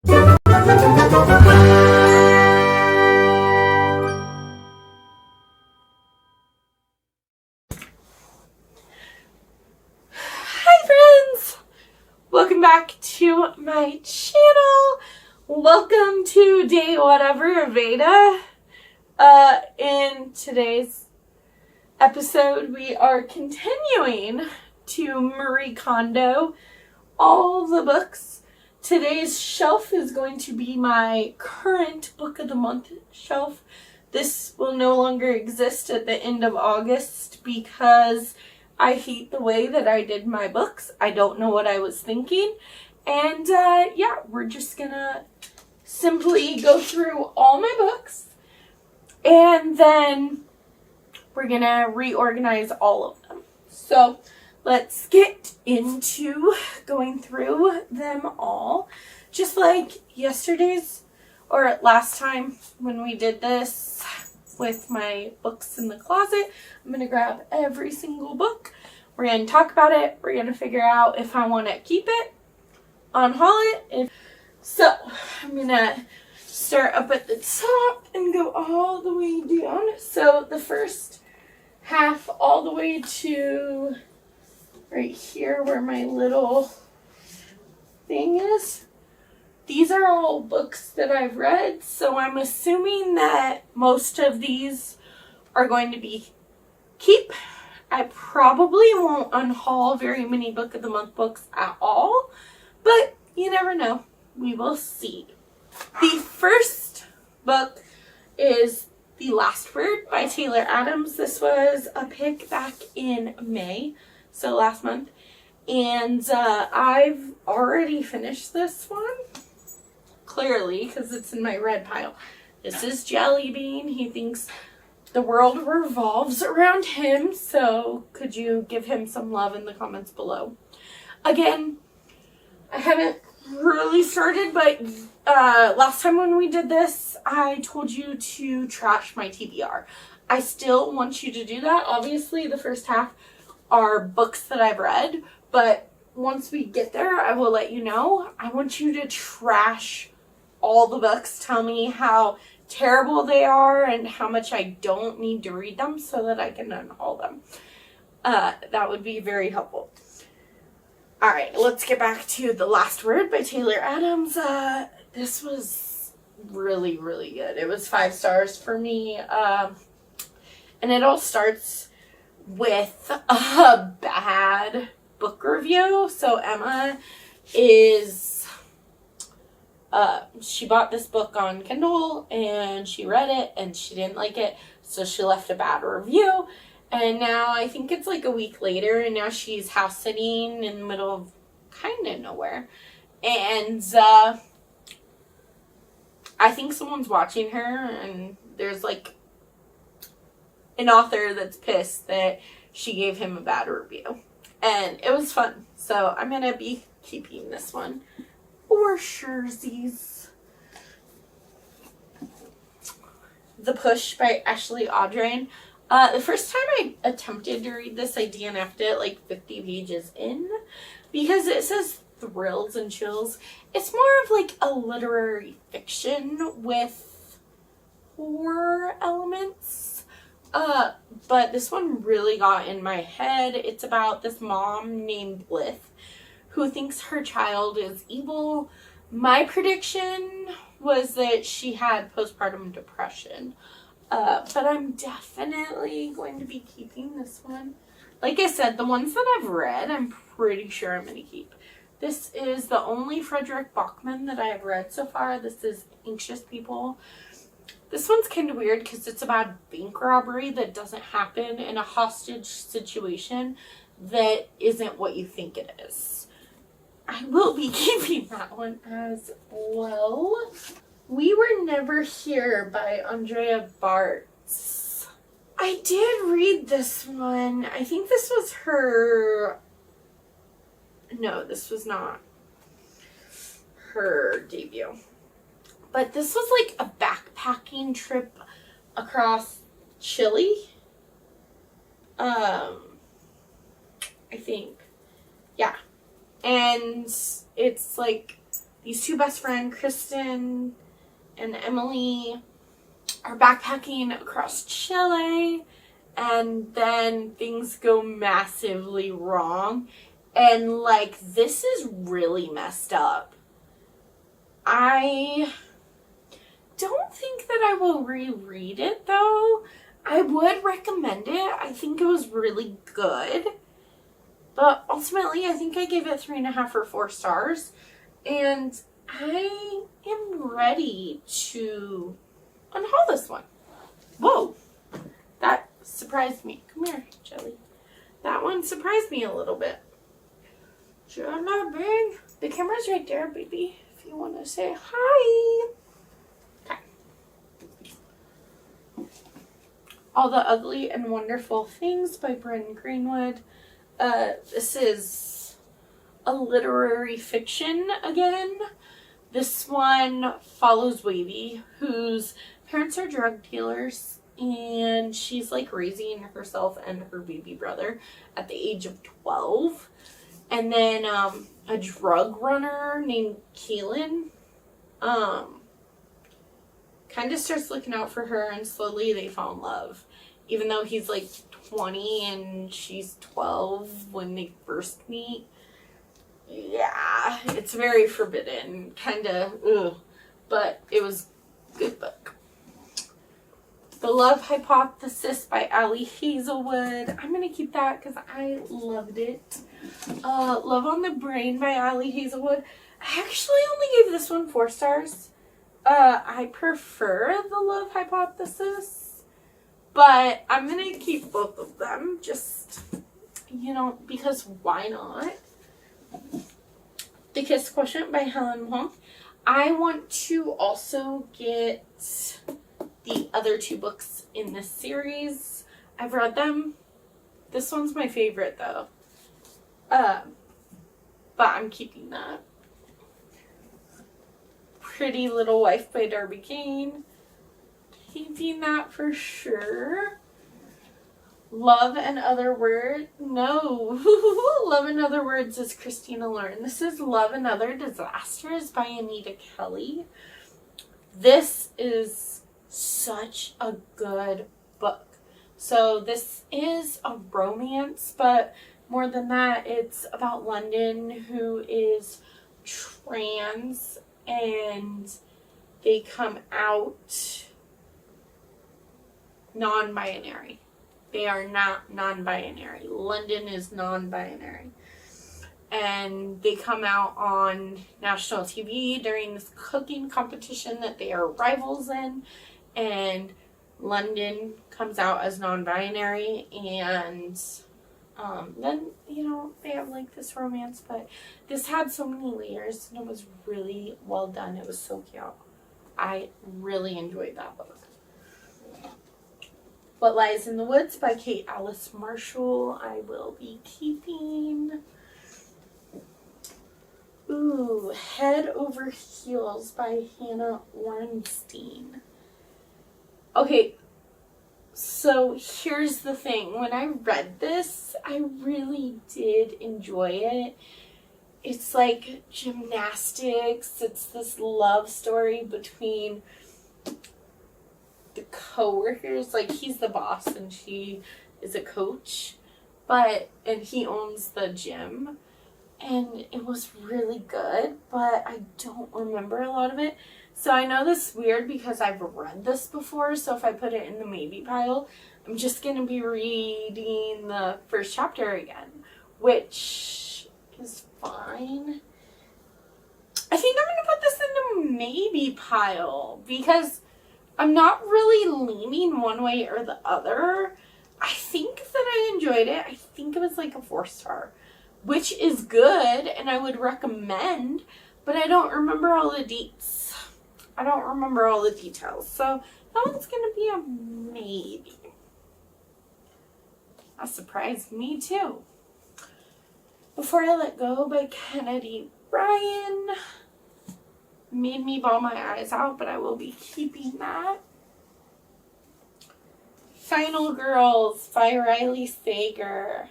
Hi friends! Welcome back to my channel. Welcome to day whatever of Veda. In today's episode we are continuing to Marie Kondo all the books. Today's shelf is going to be my current book of the month shelf. This will no longer exist at the end of August because I hate the way that I did my books. I don't know what I was thinking. And yeah, we're just gonna simply go through all my books and then we're gonna reorganize all of them. So let's get into going through them all. Just like yesterday's or last time when we did this with my books in the closet, I'm going to grab every single book. We're going to talk about it. We're going to figure out if I want to keep it, unhaul it. So I'm going to start up at the top and go all the way down. So the first half all the way to right here where my little thing is. These are all books that I've read, so I'm assuming that most of these are going to be keep. I probably won't unhaul very many book of the month books at all, but you never know. We will see. The first book is The Last Word by Taylor Adams. This was a pick back in May. So last month, and I've already finished this one, clearly, because it's in my red pile. This is Jelly Bean. He thinks the world revolves around him, so could you give him some love in the comments below? Again, I haven't really started, but last time when we did this, I told you to trash my TBR. I still want you to do that. Obviously, the first half are books that I've read, but once we get there, I will let you know. I want you to trash all the books. Tell me how terrible they are and how much I don't need to read them so that I can unhaul them. That would be very helpful. Alright, let's get back to The Last Word by Taylor Adams. This was really, really good. It was 5 stars for me. And it all starts with a bad book review. So Emma is she bought this book on Kindle and she read it and she didn't like it, so she left a bad review, and now I think it's like a week later and now she's house sitting in the middle of kind of nowhere, and I think someone's watching her, and there's like an author that's pissed that she gave him a bad review. And it was fun. So I'm going to be keeping this one for surezies. The Push by Ashley Audrain. The first time I attempted to read this, I DNF'd it like 50 pages in because it says thrills and chills. It's more of like a literary fiction with horror elements. But this one really got in my head. It's about this mom named Bliss who thinks her child is evil. My prediction was that she had postpartum depression. But I'm definitely going to be keeping this one. Like I said, the ones that I've read, I'm pretty sure I'm going to keep. This is the only Frederick Bachman that I have read so far. This is Anxious People. This one's kind of weird because it's about bank robbery that doesn't happen in a hostage situation that isn't what you think it is. I will be keeping that one as well. We Were Never Here by Andrea Bartz. I did read this one. I think this was her... No, this was not her debut. But this was like a backpacking trip across Chile. I think. Yeah. And it's like these two best friends, Kristen and Emily, are backpacking across Chile, and then things go massively wrong. And, like, this is really messed up. I don't think that I will reread it, though. I would recommend it. I think it was really good. But ultimately, I think I gave it 3.5 or 4 stars. And I am ready to unhaul this one. Whoa. That surprised me. Come here, Jelly. That one surprised me a little bit. Jenna, big. The camera's right there, baby. If you want to say hi. Okay. All the Ugly and Wonderful Things by Bryn Greenwood. This is a literary fiction again. This one follows Wavy, whose parents are drug dealers, and she's like raising herself and her baby brother at the age of 12. And then a drug runner named Keelan kind of starts looking out for her, and slowly they fall in love. Even though he's like 20 and she's 12 when they first meet. Yeah, it's very forbidden. Kind of, ugh. But it was a good book. The Love Hypothesis by Ali Hazelwood. I'm going to keep that because I loved it. Love on the Brain by Ali Hazelwood. I actually only gave this one 4 stars. I prefer The Love Hypothesis, but I'm going to keep both of them. Just, you know, because why not? The Kiss Quotient by Helen Wong. I want to also get the other 2 books in this series. I've read them. This one's my favorite, though. But I'm keeping that. Pretty Little Wife by Darby Kane. Keeping that for sure. Love and Other Words. No. Love and Other Words is Christina Lauren. This is Love and Other Disasters by Anita Kelly. This is such a good book. So this is a romance, but more than that, it's about London, who is trans, and they come out non-binary. They are not non-binary. London is non-binary. And they come out on national TV during this cooking competition that they are rivals in. And London comes out as non-binary. And then, you know, they have like this romance. But this had so many layers, and it was really well done. It was so cute. I really enjoyed that book. What Lies in the Woods by Kate Alice Marshall. I will be keeping. Ooh, Head Over Heels by Hannah Ornstein. Okay, so here's the thing. When I read this, I really did enjoy it. It's like gymnastics. It's this love story between the co-workers. Like, he's the boss and she is a coach, and he owns the gym, and it was really good, but I don't remember a lot of it. So I know this is weird because I've read this before, so if I put it in the maybe pile, I'm just going to be reading the first chapter again, which is fine. I think I'm going to put this in the maybe pile because I'm not really leaning one way or the other. I think that I enjoyed it. I think it was like a 4-star, which is good and I would recommend, but I don't remember all the deets. I don't remember all the details. So that one's going to be a maybe. That surprised me too. Before I Let Go by Kennedy Ryan. Made me bawl my eyes out, but I will be keeping that. Final Girls by Riley Sager.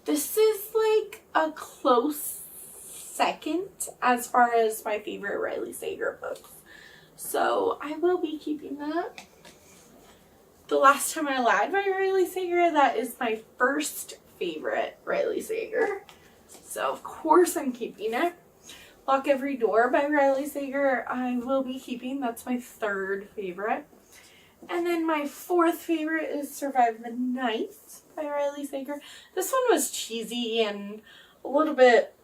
This is like a close second as far as my favorite Riley Sager books. So I will be keeping that. The Last Time I Lied by Riley Sager, that is my first favorite Riley Sager. So of course I'm keeping it. Lock Every Door by Riley Sager, I will be keeping. That's my third favorite. And then my fourth favorite is Survive the Night by Riley Sager. This one was cheesy and a little bit,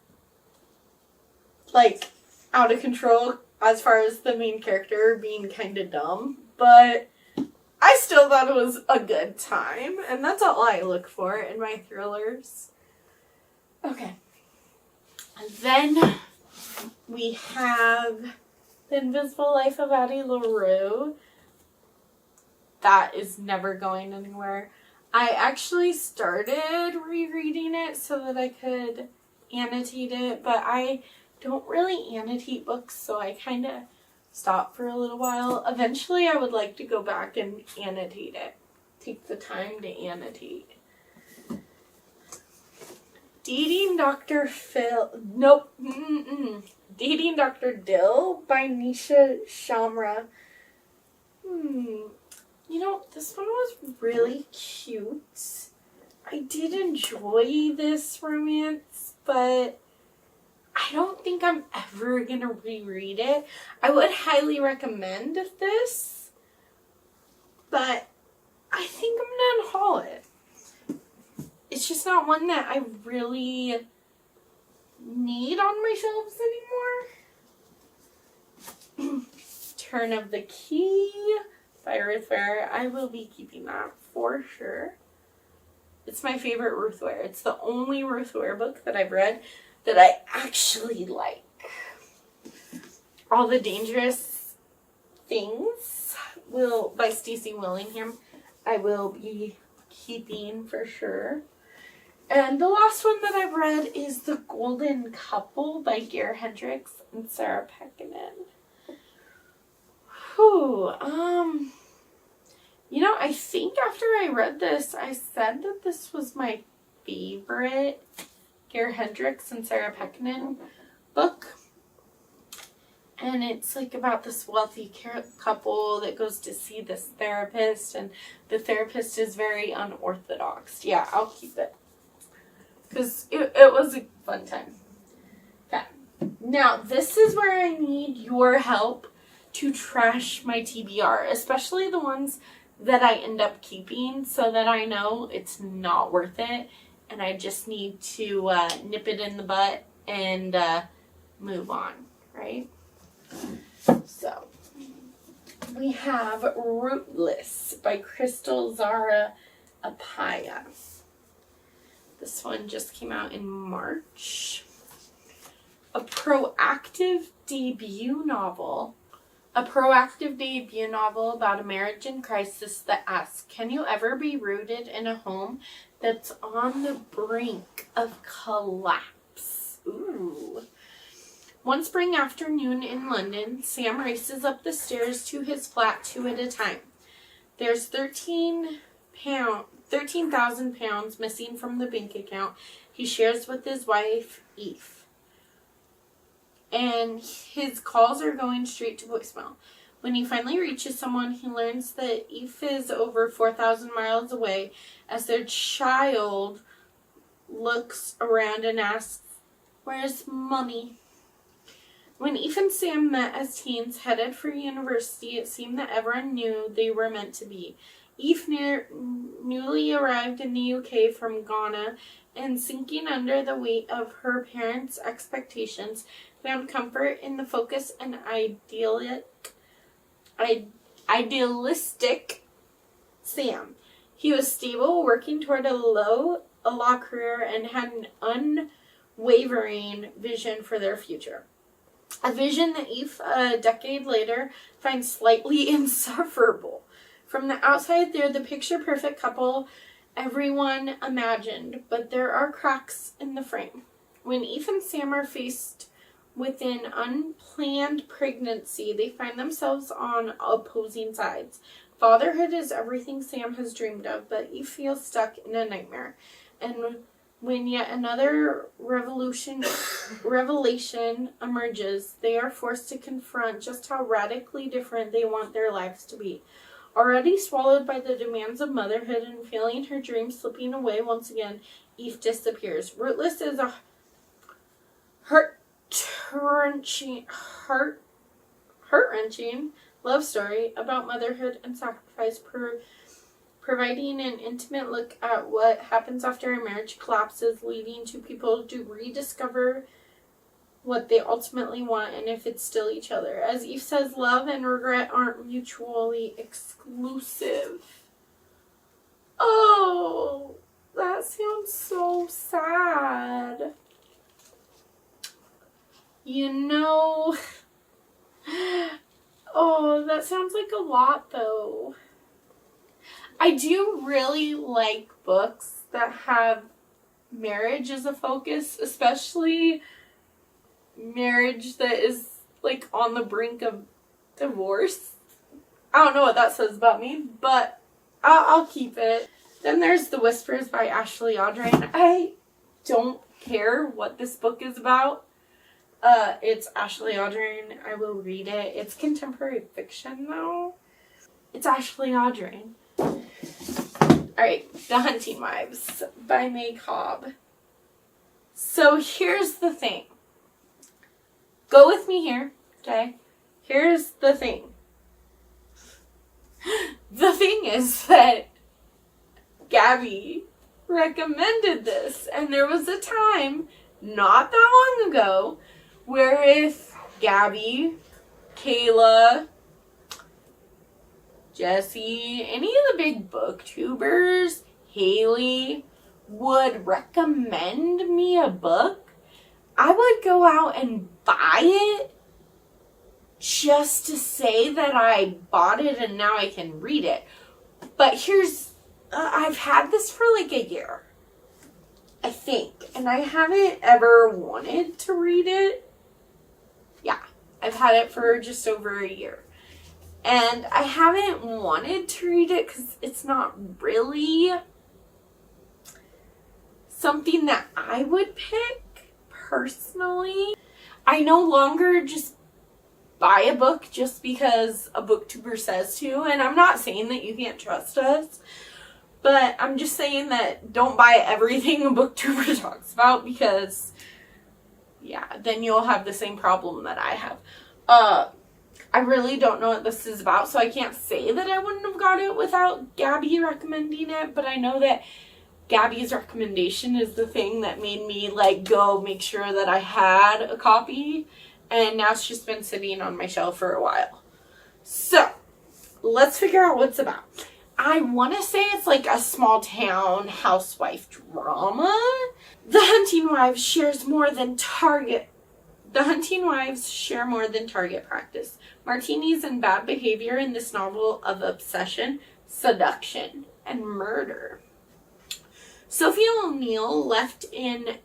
like, out of control as far as the main character being kind of dumb. But I still thought it was a good time. And that's all I look for in my thrillers. Okay. And then we have The Invisible Life of Addie LaRue. That is never going anywhere. I actually started rereading it so that I could annotate it, but I don't really annotate books, so I kind of stopped for a little while. Eventually, I would like to go back and annotate it. Take the time to annotate. Dating Dr. Phil... Nope. Dating Dr. Dill by Nisha Shamra. You know, this one was really cute. I did enjoy this romance, but I don't think I'm ever going to reread it. I would highly recommend this, but I think I'm going to unhaul it. It's just not one that I really need on my shelves anymore. Turn of the Key by Ruth Ware. I will be keeping that for sure. It's my favorite Ruth Ware. It's the only Ruth Ware book that I've read that I actually like. All the Dangerous Things by Stacey Willingham. I will be keeping for sure. And the last one that I've read is The Golden Couple by Gare Hendricks and Sarah Pekkanen. You know, I think after I read this, I said that this was my favorite Gare Hendricks and Sarah Pekkanen book. And it's like about this wealthy couple that goes to see this therapist, and the therapist is very unorthodox. Yeah, I'll keep it. Because it was a fun time. Okay. Now, this is where I need your help to trash my TBR, especially the ones that I end up keeping so that I know it's not worth it and I just need to nip it in the butt and move on, right? So, we have Rootless by Crystal Zara Apaya. This one just came out in March. A proactive debut novel about a marriage in crisis that asks, can you ever be rooted in a home that's on the brink of collapse? Ooh. One spring afternoon in London, Sam races up the stairs to his flat 2 at a time. There's £13,000 missing from the bank account he shares with his wife, Eve. And his calls are going straight to voicemail. When he finally reaches someone, he learns that Eve is over 4,000 miles away as their child looks around and asks, where's Mommy? When Eve and Sam met as teens headed for university, it seemed that everyone knew they were meant to be. Eve, newly arrived in the UK from Ghana and sinking under the weight of her parents' expectations, found comfort in the focus and idealistic Sam. He was stable, working toward a law career, and had an unwavering vision for their future. A vision that Eve, a decade later, finds slightly insufferable. From the outside, they're the picture-perfect couple everyone imagined, but there are cracks in the frame. When Eve and Sam are faced with an unplanned pregnancy, they find themselves on opposing sides. Fatherhood is everything Sam has dreamed of, but Eve feels stuck in a nightmare. And When yet another revelation emerges, they are forced to confront just how radically different they want their lives to be. Already swallowed by the demands of motherhood and feeling her dreams slipping away once again, Eve disappears. Rootless is a heart-wrenching love story about motherhood and sacrifice, providing an intimate look at what happens after a marriage collapses, leading to people to rediscover what they ultimately want and if it's still each other. As Eve says, love and regret aren't mutually exclusive. Oh, that sounds so sad. You know, oh, that sounds like a lot though. I do really like books that have marriage as a focus, especially marriage that is like on the brink of divorce. I don't know what that says about me, but I'll keep it. Then there's The Whispers by Ashley Audrain. I don't care what this book is about. It's Ashley Audrain. I will read it. It's contemporary fiction though. It's Ashley Audrain. Alright, The Hunting Wives by May Cobb. So here's the thing. Go with me here, okay? Here's the thing. The thing is that Gabby recommended this, and there was a time not that long ago where if Gabby, Kayla, Jesse, any of the big booktubers, Haley, would recommend me a book, I would go out and buy it just to say that I bought it and now I can read it. But here's, I've had this for like a year, I think, and I haven't ever wanted to read it. Yeah, I've had it for just over a year. And I haven't wanted to read it because it's not really something that I would pick personally. I no longer just buy a book just because a booktuber says to. And I'm not saying that you can't trust us, but I'm just saying that don't buy everything a booktuber talks about because, yeah, then you'll have the same problem that I have. I really don't know what this is about, so I can't say that I wouldn't have got it without Gabby recommending it, but I know that Gabby's recommendation is the thing that made me, like, go make sure that I had a copy, and now it's just been sitting on my shelf for a while. So, let's figure out what it's about. I want to say it's like a small town housewife drama. The Hunting Wives share more than target practice. Martinis and bad behavior in this novel of obsession, seduction, and murder. Sophie O'Neill left an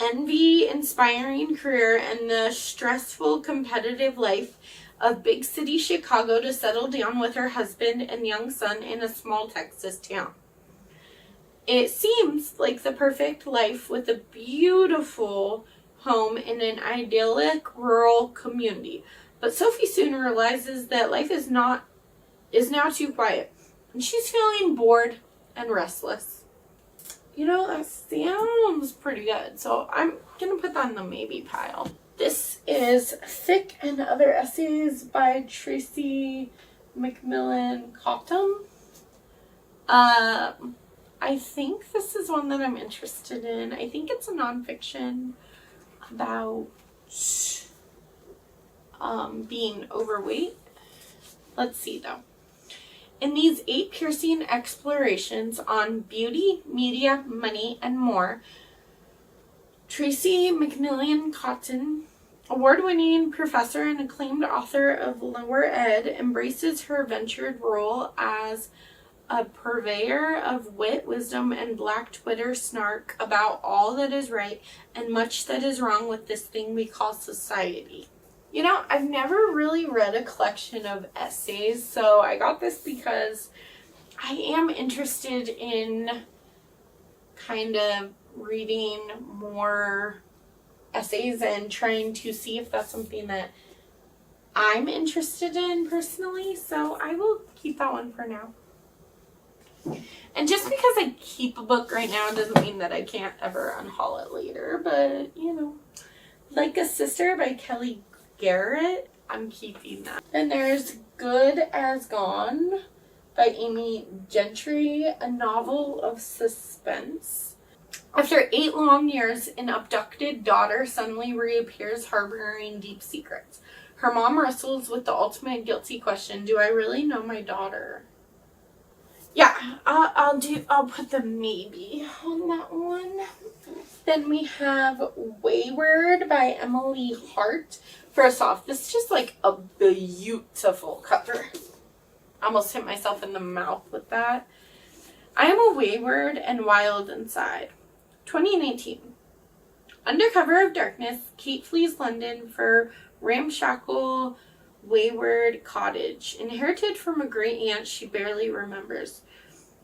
envy-inspiring career and the stressful competitive life of big city Chicago to settle down with her husband and young son in a small Texas town. It seems like the perfect life with a beautiful home in an idyllic rural community. But Sophie soon realizes that life is now too quiet. And she's feeling bored and restless. You know, that sounds pretty good. So I'm going to put that in the maybe pile. This is Thick and Other Essays by Tracy McMillan Cottom. I think this is one that I'm interested in. I think it's a nonfiction about being overweight. Let's see though. In these 8 piercing explorations on beauty, media, money, and more, Tracy McMillan Cotton, award-winning professor and acclaimed author of lower ed, embraces her ventured role as a purveyor of wit, wisdom, and black Twitter snark about all that is right and much that is wrong with this thing we call society. You know, I've never really read a collection of essays, so I got this because I am interested in kind of reading more essays and trying to see if that's something that I'm interested in personally. So I will keep that one for now. And just because I keep a book right now doesn't mean that I can't ever unhaul it later. But, you know, Like a Sister by Kelly Garrett, I'm keeping that. Then there's Good as Gone by Amy Gentry, a novel of suspense. After 8 long years, an abducted daughter suddenly reappears harboring deep secrets. Her mom wrestles with the ultimate guilty question, do I really know my daughter? Yeah, I'll put the maybe on that one. Then we have Wayward by Emily Hart. First off, this is just like a beautiful cover. I almost hit myself in the mouth with that. I am a wayward and wild inside. 2019. Under cover of darkness, Kate flees London for ramshackle wayward cottage, inherited from a great aunt she barely remembers.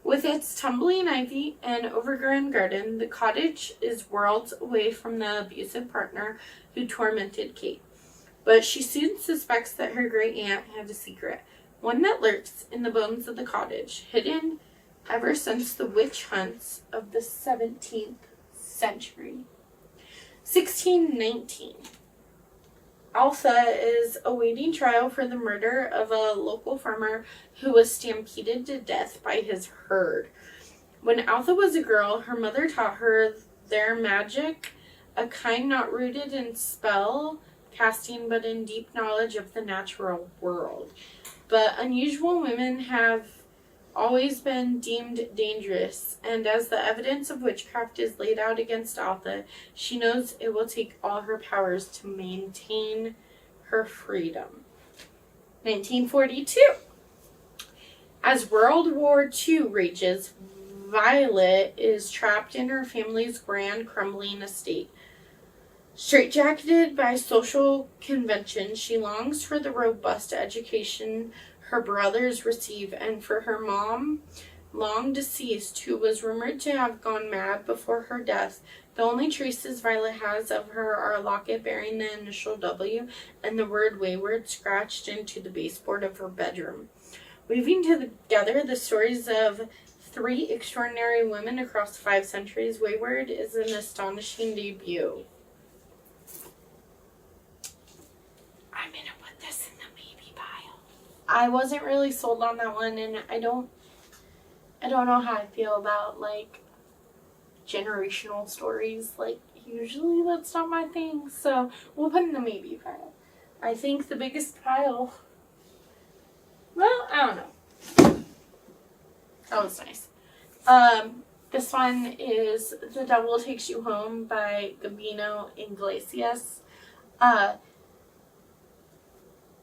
With its tumbling ivy and overgrown garden, the cottage is worlds away from the abusive partner who tormented Kate. But she soon suspects that her great aunt had a secret, one that lurks in the bones of the cottage, hidden ever since the witch hunts of the 17th century. 1619. Alpha is awaiting trial for the murder of a local farmer who was stampeded to death by his herd. When Alpha was a girl, her mother taught her their magic, a kind not rooted in spell casting but in deep knowledge of the natural world. But unusual women have always been deemed dangerous, and as the evidence of witchcraft is laid out against Alpha, she knows it will take all her powers to maintain her freedom. 1942. As World War II rages, Violet is trapped in her family's grand crumbling estate. Straitjacketed by social conventions, she longs for the robust education her brothers receive, and for her mom, long deceased, who was rumored to have gone mad before her death. The only traces Violet has of her are a locket bearing the initial W and the word wayward scratched into the baseboard of her bedroom. Weaving together the stories of 3 extraordinary women across 5 centuries, Wayward is an astonishing debut. I'm gonna put this in the maybe pile. I wasn't really sold on that one, and I don't know how I feel about like generational stories. Like, usually that's not my thing, so we'll put in the maybe pile. I think the biggest pile, well, I don't know. That was nice. This one is The Devil Takes You Home by Gabino Iglesias.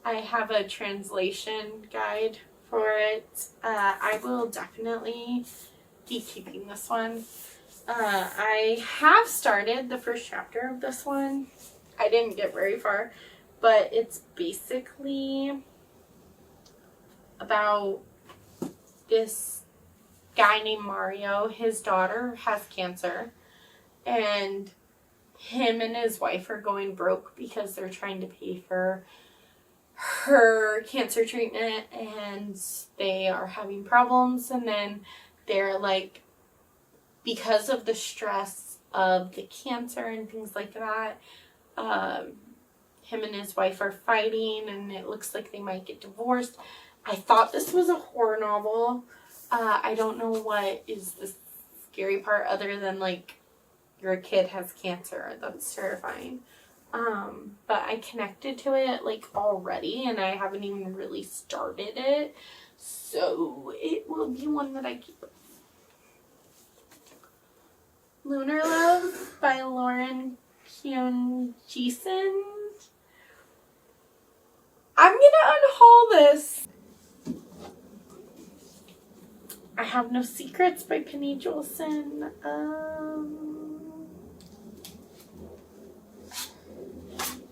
I have a translation guide for it. I will definitely be keeping this one. I have started the first chapter of this one. I didn't get very far, but it's basically about this guy named Mario. His daughter has cancer, and him and his wife are going broke because they're trying to pay for her cancer treatment, and they are having problems. And then they're like, because of the stress of the cancer and things like that, him and his wife are fighting, and it looks like they might get divorced. I thought this was a horror novel. I don't know what is the scary part other than like your kid has cancer. That's terrifying. But I connected to it like already, and I haven't even really started it, so it will be one that I keep. Lunar Love by Lauren Kyung-Jison. I'm gonna unhaul this. I Have No Secrets by Penny Jolson.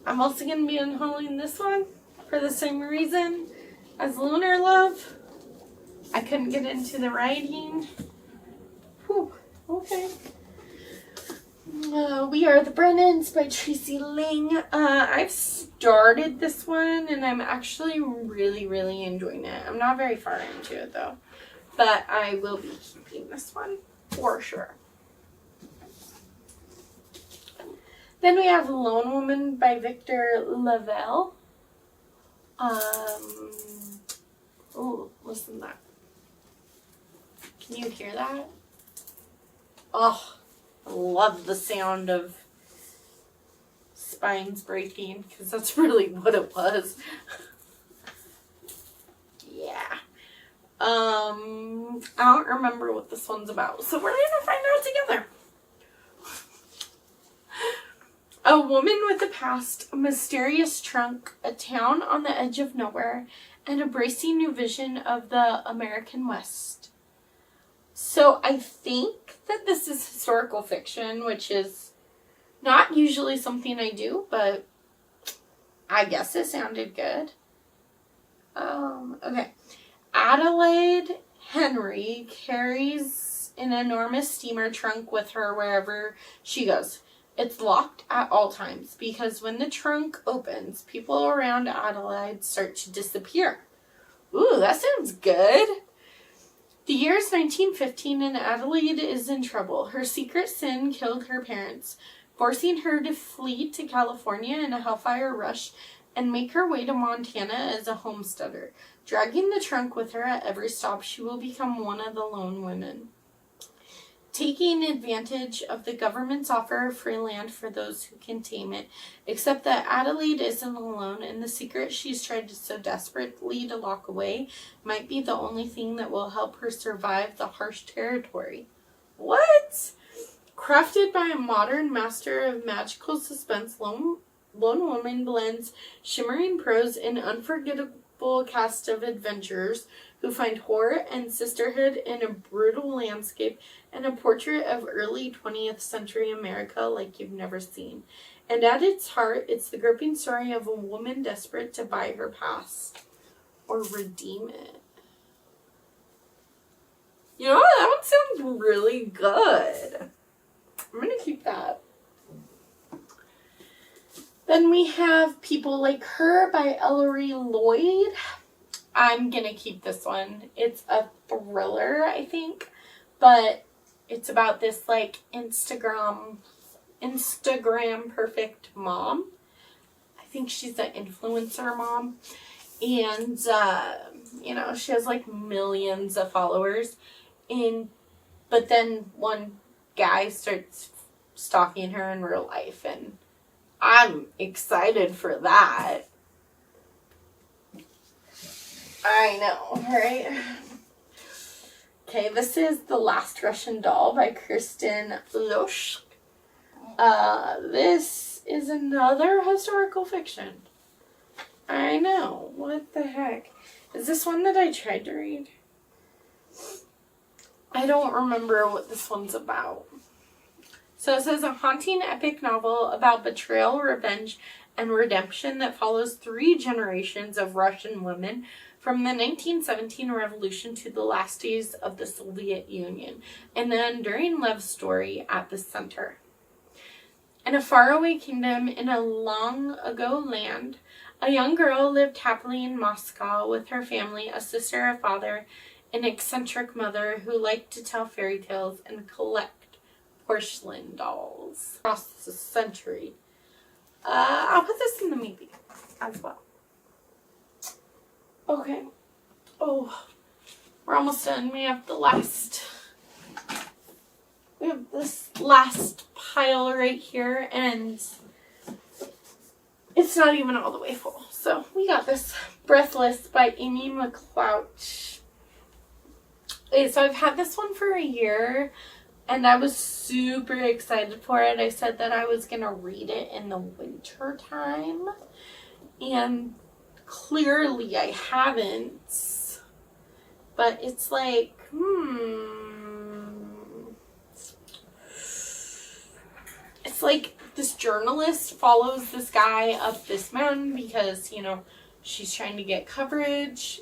I'm also going to be unhauling this one for the same reason as Lunar Love. I couldn't get into the writing. Whew. Oh, Okay. We Are the Brennans by Tracy Ling. I've started this one and I'm actually really, really enjoying it. I'm not very far into it though, but I will be keeping this one for sure. Then we have Lone Woman by Victor Lavelle. Oh, listen to that. Can you hear that? Oh, I love the sound of spines breaking because that's really what it was. Yeah. I don't remember what this one's about, so we're gonna find out together. A woman with a past, a mysterious trunk, a town on the edge of nowhere, and a bracing new vision of the American West. So I think that this is historical fiction, which is not usually something I do, but I guess it sounded good. Okay. Adelaide Henry carries an enormous steamer trunk with her wherever she goes. It's locked at all times because when the trunk opens, people around Adelaide start to disappear. Ooh, that sounds good. The year is 1915 and Adelaide is in trouble. Her secret sin killed her parents, forcing her to flee to California in a hellfire rush and make her way to Montana as a homesteader. Dragging the trunk with her at every stop, she will become one of the lone women, taking advantage of the government's offer of free land for those who can tame it, except that Adelaide isn't alone, and the secret she's tried so desperately to lock away might be the only thing that will help her survive the harsh territory. What? Crafted by a modern master of magical suspense, Lone Woman blends shimmering prose and unforgettable cast of adventurers who find horror and sisterhood in a brutal landscape and a portrait of early 20th century America like you've never seen. And at its heart, it's the gripping story of a woman desperate to buy her past or redeem it. You know what? That one sounds really good. I'm going to keep that. Then we have People Like Her by Ellery Lloyd. I'm going to keep this one. It's a thriller, I think, but it's about this like Instagram perfect mom. I think she's an influencer mom. And, she has like millions of followers. But then one guy starts stalking her in real life, and I'm excited for that. I know, right? Okay, this is The Last Russian Doll by Kirsten Losch. This is another historical fiction. I know. What the heck? Is this one that I tried to read? I don't remember what this one's about. So it says a haunting epic novel about betrayal, revenge, and redemption that follows 3 generations of Russian women from the 1917 revolution to the last days of the Soviet Union, and an enduring love story at the center. In a faraway kingdom in a long ago land, a young girl lived happily in Moscow with her family, a sister, a father, an eccentric mother who liked to tell fairy tales and collect porcelain dolls. Across the century. I'll put this in the maybe as well. Okay. Oh, we're almost done. We have this last pile right here, and it's not even all the way full. So we got this. Breathless by Amy McClouch. Okay, so I've had this one for a year, and I was super excited for it. I said that I was going to read it in the winter time, and clearly I haven't. But it's like, It's like this journalist follows this guy up this mountain because, she's trying to get coverage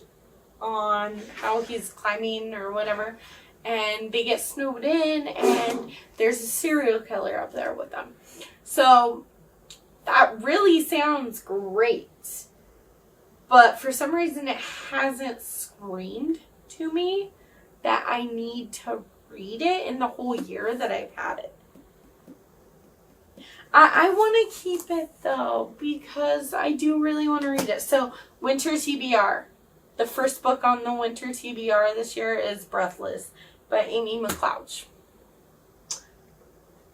on how he's climbing or whatever. and they get snowed in, and there's a serial killer up there with them. So that really sounds great. But for some reason, it hasn't screamed to me that I need to read it in the whole year that I've had it. I want to keep it, though, because I do really want to read it. So, Winter TBR. The first book on the Winter TBR this year is Breathless by Amy McLouch.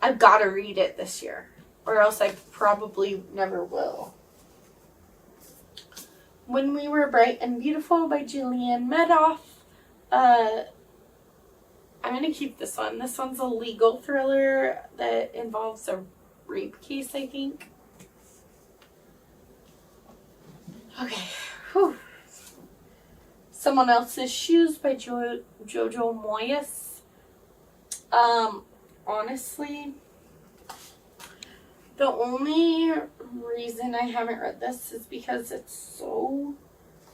I've got to read it this year, or else I probably never will. When We Were Bright and Beautiful by Julianne Medoff. I'm going to keep this one. This one's a legal thriller that involves a rape case, I think. Okay. Whew. Someone Else's Shoes by Jojo Moyes. Honestly, the only reason I haven't read this is because it's so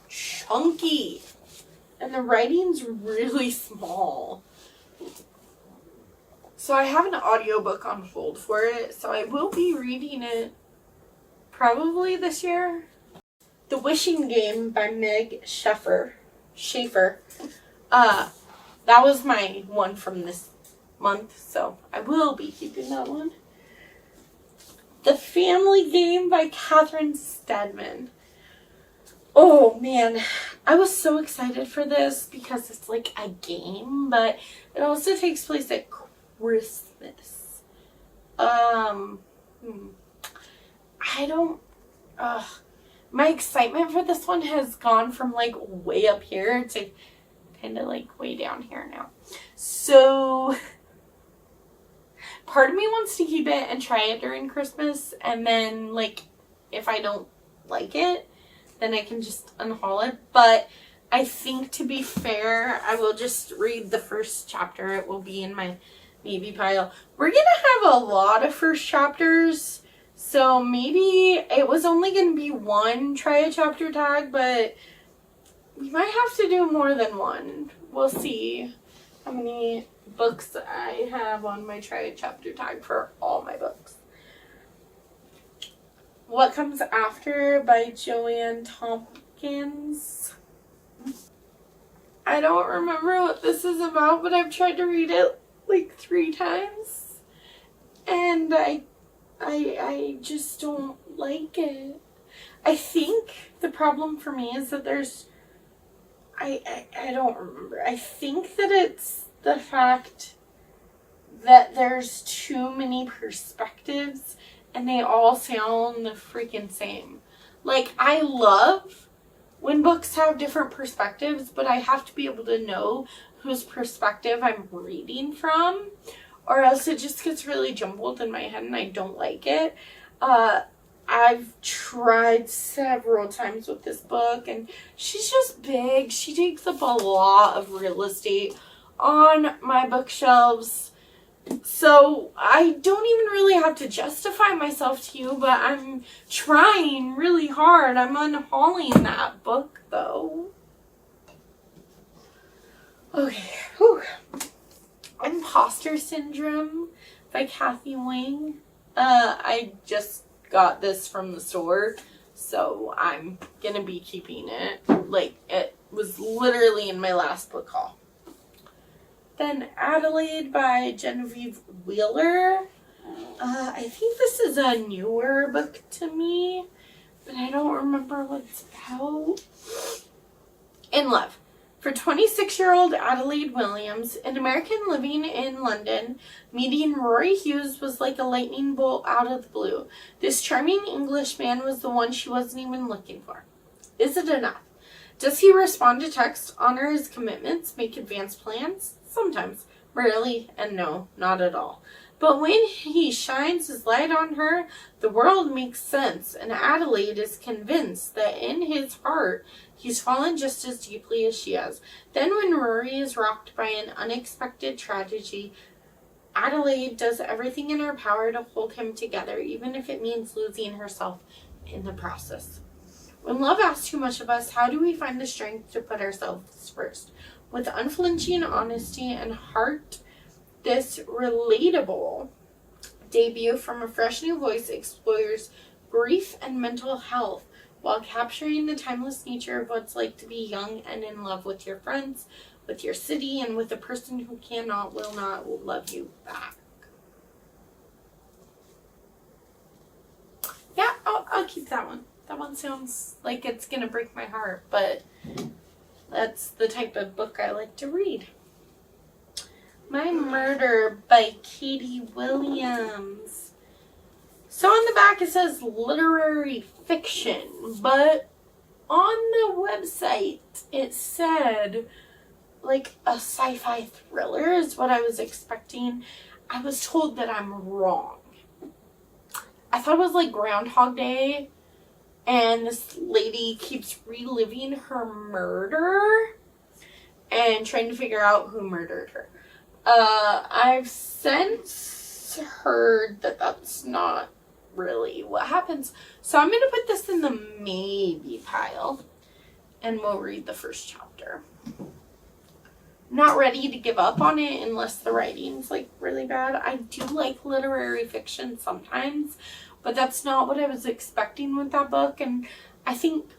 chunky and the writing's really small. So I have an audiobook on hold for it, so I will be reading it probably this year. The Wishing Game by Meg Schaefer. That was my one from this month, so I will be keeping that one. The Family Game by Catherine Steadman. Oh man, I was so excited for this because it's like a game, but it also takes place at Christmas. My excitement for this one has gone from like way up here to kind of like way down here now. So part of me wants to keep it and try it during Christmas, and then like if I don't like it, then I can just unhaul it. But I think, to be fair, I will just read the first chapter. It will be in my maybe pile. We're gonna have a lot of first chapters, so maybe it was only gonna be one try a chapter tag, but we might have to do more than one. We'll see how many books I have on my try a chapter tag for all my books. What Comes After by Joanne Tompkins. I don't remember what this is about, but I've tried to read it like 3 times, and I just don't like it. I think the problem for me is that I don't remember. I think that it's the fact that there's too many perspectives and they all sound the freaking same. Like, I love when books have different perspectives, but I have to be able to know whose perspective I'm reading from, or else it just gets really jumbled in my head and I don't like it. I've tried several times with this book, and she's just big. She takes up a lot of real estate on my bookshelves. So I don't even really have to justify myself to you, but I'm trying really hard. I'm unhauling that book, though. Okay. Whew. Imposter Syndrome by Kathy Wing. I just got this from the store, so I'm gonna be keeping it. Like, it was literally in my last book haul. Then Adelaide by Genevieve Wheeler. I think this is a newer book to me, but I don't remember what it's about. In Love. For 26-year-old Adelaide Williams, an American living in London, meeting Rory Hughes was like a lightning bolt out of the blue. This charming Englishman was the one she wasn't even looking for. Is it enough? Does he respond to text, honor his commitments, make advanced plans? Sometimes. Rarely, and no, not at all. But when he shines his light on her, the world makes sense, and Adelaide is convinced that in his heart, he's fallen just as deeply as she has. Then when Rory is rocked by an unexpected tragedy, Adelaide does everything in her power to hold him together, even if it means losing herself in the process. When love asks too much of us, how do we find the strength to put ourselves first? With unflinching honesty and heart, this relatable debut from a fresh new voice explores grief and mental health while capturing the timeless nature of what it's like to be young and in love with your friends, with your city, and with a person who cannot, will not love you back. Yeah, I'll keep that one. That one sounds like it's gonna break my heart, but that's the type of book I like to read. My Murder by Katie Williams. So on the back it says literary fiction, but on the website it said like a sci-fi thriller is what I was expecting. I was told that I'm wrong. I thought it was like Groundhog Day, and this lady keeps reliving her murder and trying to figure out who murdered her. I've since heard that that's not really what happens. So I'm going to put this in the maybe pile, and we'll read the first chapter. Not ready to give up on it unless the writing's like really bad. I do like literary fiction sometimes, but that's not what I was expecting with that book. And I think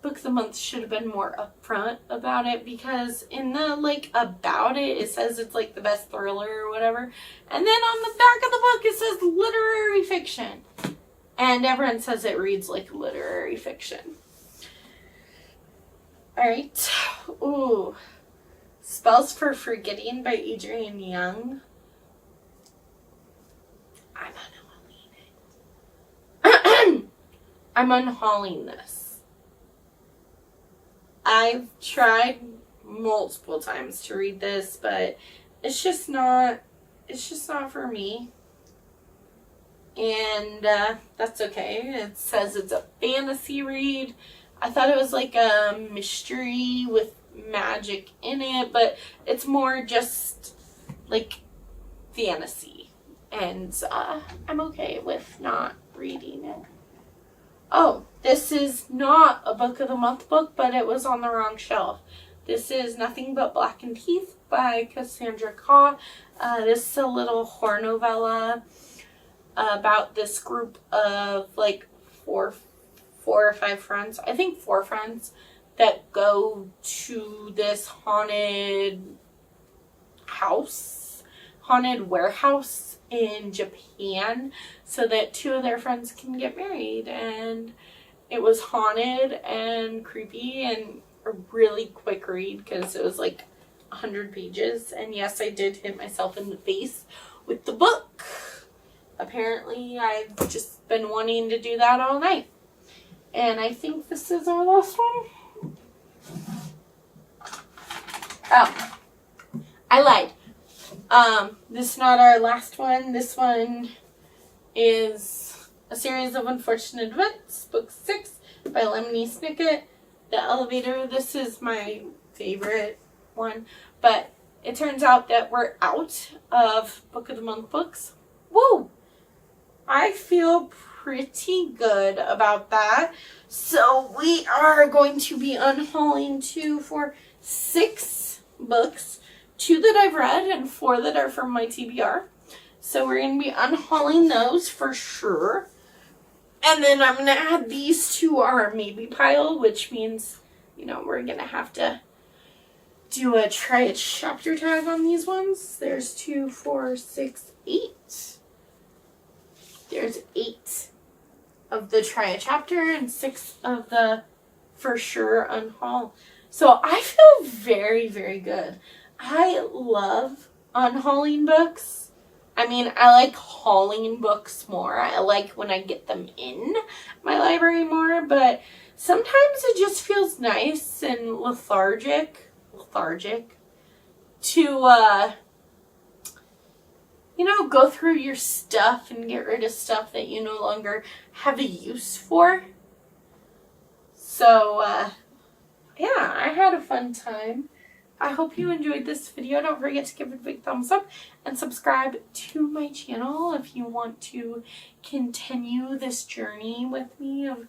Book of the Month should have been more upfront about it, because in the like about it says it's like the best thriller or whatever, and then on the back of the book it says literary fiction, and everyone says it reads like literary fiction. All right. Ooh. Spells for Forgetting by Adrienne Young. I'm unhauling it. I'm unhauling this. I've tried multiple times to read this, but it's just not for me. And that's okay. It says it's a fantasy read. I thought it was like a mystery with magic in it, but it's more just like fantasy, and I'm okay with not reading it. Oh, this is not a Book of the Month book, but it was on the wrong shelf. This is Nothing But Blackened Teeth by Cassandra Khaw. This is a little horror novella about this group of like four or five friends, I think 4 friends, that go to this haunted warehouse in Japan so that 2 of their friends can get married. And it was haunted and creepy and a really quick read because it was like 100 pages. And yes, I did hit myself in the face with the book. Apparently, I've just been wanting to do that all night. And I think this is our last one. Oh, I lied. This is not our last one. This one is A Series of Unfortunate Events, Book 6 by Lemony Snicket. The Elevator. This is my favorite one, but it turns out that we're out of Book of the Month books. Woo! I feel pretty good about that. So we are going to be unhauling 2, 4, 6 books, 2 that I've read and 4 that are from my TBR. So we're going to be unhauling those for sure. And then I'm going to add these to our maybe pile, which means, you know, we're going to have to do a try a chapter tag on these ones. There's 2, 4, 6, 8. There's 8 of the try a chapter and 6 of the for sure unhaul. So I feel very, very good. I love unhauling books. I mean, I like hauling books more. I like when I get them in my library more, but sometimes it just feels nice and lethargic to, you know, go through your stuff and get rid of stuff that you no longer have a use for. So, yeah, I had a fun time. I hope you enjoyed this video. Don't forget to give it a big thumbs up and subscribe to my channel if you want to continue this journey with me of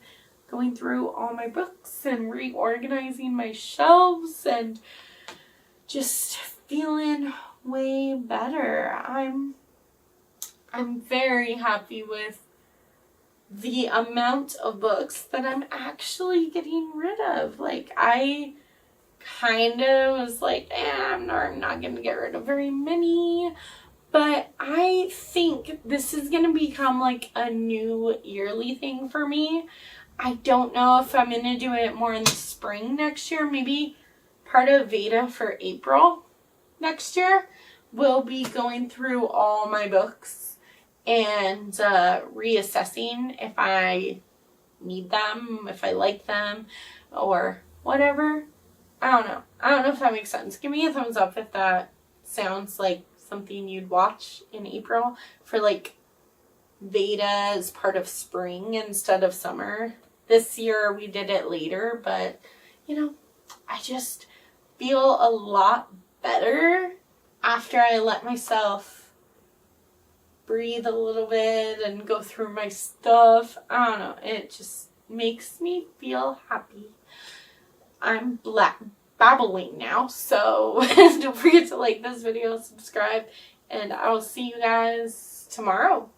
going through all my books and reorganizing my shelves and just feeling way better. I'm very happy with the amount of books that I'm actually getting rid of. Like, I kind of was like, I'm not going to get rid of very many. But I think this is going to become like a new yearly thing for me. I don't know if I'm going to do it more in the spring next year. Maybe part of Veda for April next year will be going through all my books and reassessing if I need them, if I like them, or whatever. I don't know. I don't know if that makes sense. Give me a thumbs up if that sounds like something you'd watch in April for like Veda as part of spring instead of summer. This year we did it later, but you know, I just feel a lot better after I let myself breathe a little bit and go through my stuff. I don't know. It just makes me feel happy. I'm babbling now, so don't forget to like this video, subscribe, and I will see you guys tomorrow.